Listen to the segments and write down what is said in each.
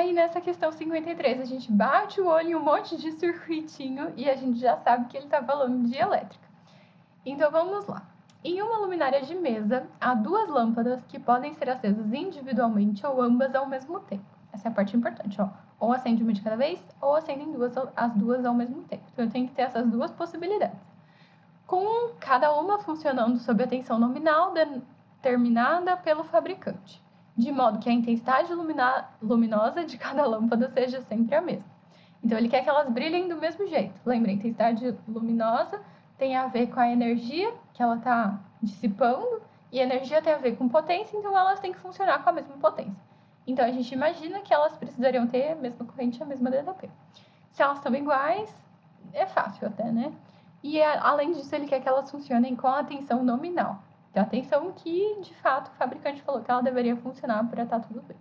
Aí, nessa questão 53, a gente bate o olho em um monte de circuitinho e a gente já sabe que ele está falando de elétrica. Então, vamos lá. Em uma luminária de mesa, há duas lâmpadas que podem ser acesas individualmente ou ambas ao mesmo tempo. Essa é a parte importante, ó. Ou acende uma de cada vez, ou acendem as duas ao mesmo tempo. Então, eu tenho que ter essas duas possibilidades. Com cada uma funcionando sob a tensão nominal determinada pelo fabricante, de modo que a intensidade luminosa de cada lâmpada seja sempre a mesma. Então, ele quer que elas brilhem do mesmo jeito. Lembra, a intensidade luminosa tem a ver com a energia que ela está dissipando, e a energia tem a ver com potência, então elas têm que funcionar com a mesma potência. Então, a gente imagina que elas precisariam ter a mesma corrente e a mesma DDP. Se elas são iguais, é fácil até, né? E, além disso, ele quer que elas funcionem com a tensão nominal. Então, a tensão que, de fato, o fabricante falou que ela deveria funcionar para estar tudo bem.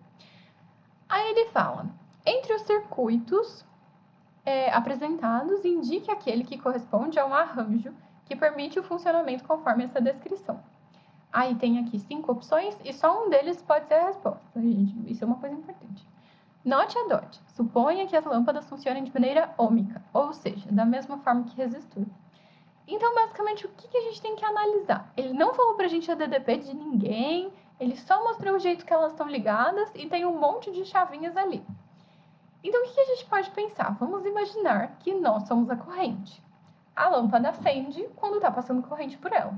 Aí ele fala, entre os circuitos apresentados, indique aquele que corresponde a um arranjo que permite o funcionamento conforme essa descrição. Aí tem aqui 5 opções e só um deles pode ser a resposta, gente. Isso é uma coisa importante. Note a DOT. Suponha que as lâmpadas funcionem de maneira ômica, ou seja, da mesma forma que resistor. Então, basicamente, o que a gente tem que analisar? Ele não falou pra gente a DDP de ninguém, ele só mostrou o jeito que elas estão ligadas e tem um monte de chavinhas ali. Então, o que a gente pode pensar? Vamos imaginar que nós somos a corrente. A lâmpada acende quando está passando corrente por ela.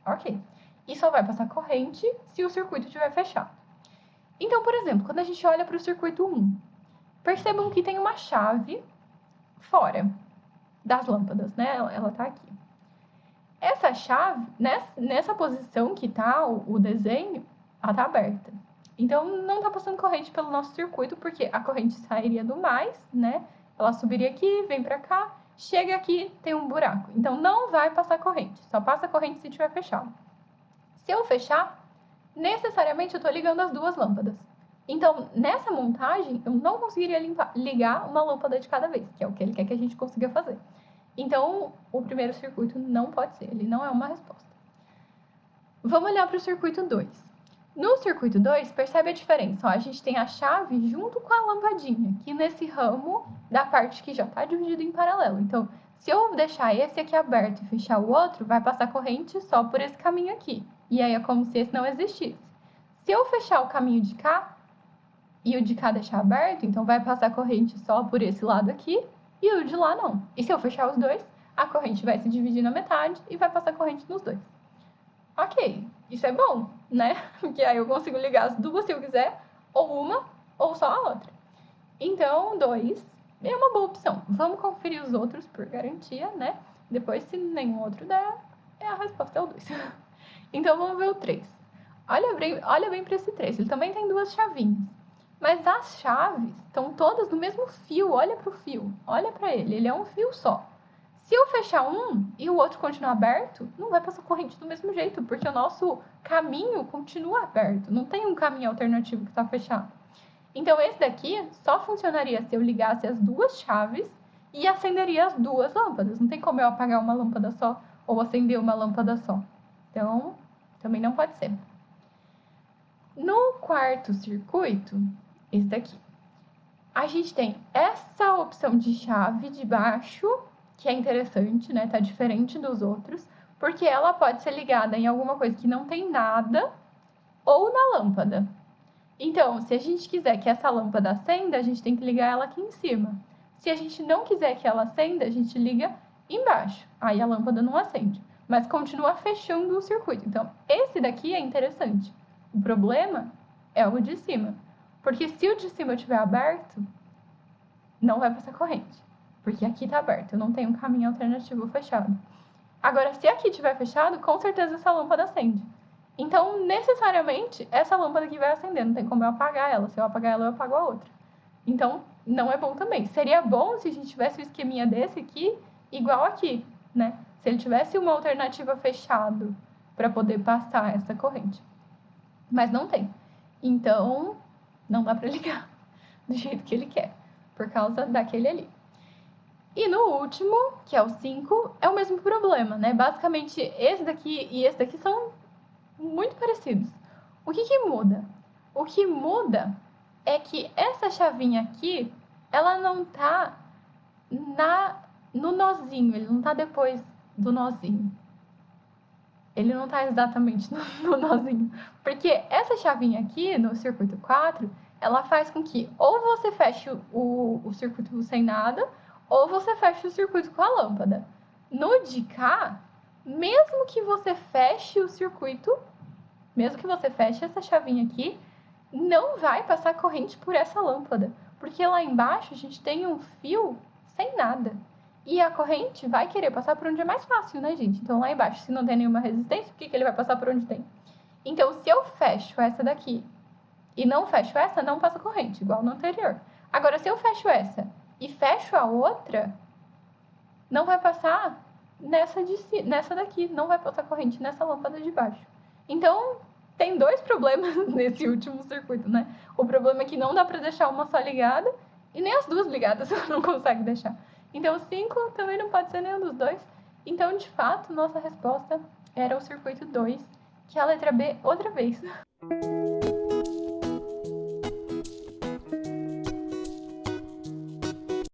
Ok. E só vai passar corrente se o circuito estiver fechado. Então, por exemplo, quando a gente olha para o circuito 1, percebam que tem uma chave fora das lâmpadas, né? Ela está aqui. Essa chave, nessa posição que está o desenho, ela está aberta. Então, não está passando corrente pelo nosso circuito, porque a corrente sairia do mais, né? Ela subiria aqui, vem para cá, chega aqui, tem um buraco. Então, não vai passar corrente. Só passa corrente se estiver fechado. Se eu fechar, necessariamente eu estou ligando as duas lâmpadas. Então, nessa montagem, eu não conseguiria ligar uma lâmpada de cada vez, que é o que ele quer que a gente consiga fazer. Então, o primeiro circuito não pode ser, ele não é uma resposta. Vamos olhar para o circuito 2. No circuito 2, percebe a diferença? Ó, a gente tem a chave junto com a lampadinha, aqui nesse ramo da parte que já está dividida em paralelo. Então, se eu deixar esse aqui aberto e fechar o outro, vai passar corrente só por esse caminho aqui. E aí é como se esse não existisse. Se eu fechar o caminho de cá e o de cá deixar aberto, então vai passar corrente só por esse lado aqui e o de lá não. E se eu fechar os dois, a corrente vai se dividir na metade e vai passar corrente nos dois. Ok, isso é bom, né? Porque aí eu consigo ligar as duas se eu quiser, ou uma, ou só a outra. Então, 2 é uma boa opção. Vamos conferir os outros por garantia, né? Depois, se nenhum outro der, a resposta é o 2. Então, vamos ver o 3. Olha bem para esse 3. Ele também tem duas chavinhas. Mas as chaves estão todas no mesmo fio. Olha para o fio. Olha para ele. Ele é um fio só. Se eu fechar um e o outro continuar aberto, não vai passar corrente do mesmo jeito, porque o nosso caminho continua aberto. Não tem um caminho alternativo que está fechado. Então, esse daqui só funcionaria se eu ligasse as duas chaves e acenderia as duas lâmpadas. Não tem como eu apagar uma lâmpada só ou acender uma lâmpada só. Então, também não pode ser. No quarto circuito, esse daqui, a gente tem essa opção de chave de baixo, que é interessante, né? Tá diferente dos outros, porque ela pode ser ligada em alguma coisa que não tem nada ou na lâmpada. Então, se a gente quiser que essa lâmpada acenda, a gente tem que ligar ela aqui em cima. Se a gente não quiser que ela acenda, a gente liga embaixo. Aí a lâmpada não acende, mas continua fechando o circuito. Então, esse daqui é interessante. O problema é o de cima. Porque se o de cima estiver aberto, não vai passar corrente. Porque aqui está aberto, eu não tenho um caminho alternativo fechado. Agora, se aqui estiver fechado, com certeza essa lâmpada acende. Então, necessariamente, essa lâmpada aqui vai acender. Não tem como eu apagar ela. Se eu apagar ela, eu apago a outra. Então, não é bom também. Seria bom se a gente tivesse um esqueminha desse aqui, igual aqui, né? Se ele tivesse uma alternativa fechado para poder passar essa corrente. Mas não tem. Então, não dá para ligar do jeito que ele quer, por causa daquele ali. E no último, que é o 5, é o mesmo problema, né? Basicamente, esse daqui e esse daqui são muito parecidos. O que muda? O que muda é que essa chavinha aqui, ela não tá no nozinho, ele não tá depois do nozinho. Ele não tá exatamente no nozinho. Porque essa chavinha aqui, no circuito 4, ela faz com que ou você feche o circuito sem nada, ou você feche o circuito com a lâmpada. No de cá, mesmo que você feche o circuito, mesmo que você feche essa chavinha aqui, não vai passar corrente por essa lâmpada. Porque lá embaixo a gente tem um fio sem nada. E a corrente vai querer passar por onde é mais fácil, né, gente? Então, lá embaixo, se não tem nenhuma resistência, por que ele vai passar por onde tem? Então, se eu fecho essa daqui e não fecho essa, não passa corrente, igual no anterior. Agora, se eu fecho essa e fecho a outra, não vai passar nessa daqui, não vai passar corrente nessa lâmpada de baixo. Então, tem dois problemas nesse último circuito, né? O problema é que não dá para deixar uma só ligada e nem as duas ligadas você não consegue deixar. Então, o 5 também não pode ser nenhum dos dois. Então, de fato, nossa resposta era o circuito 2, que é a letra B outra vez.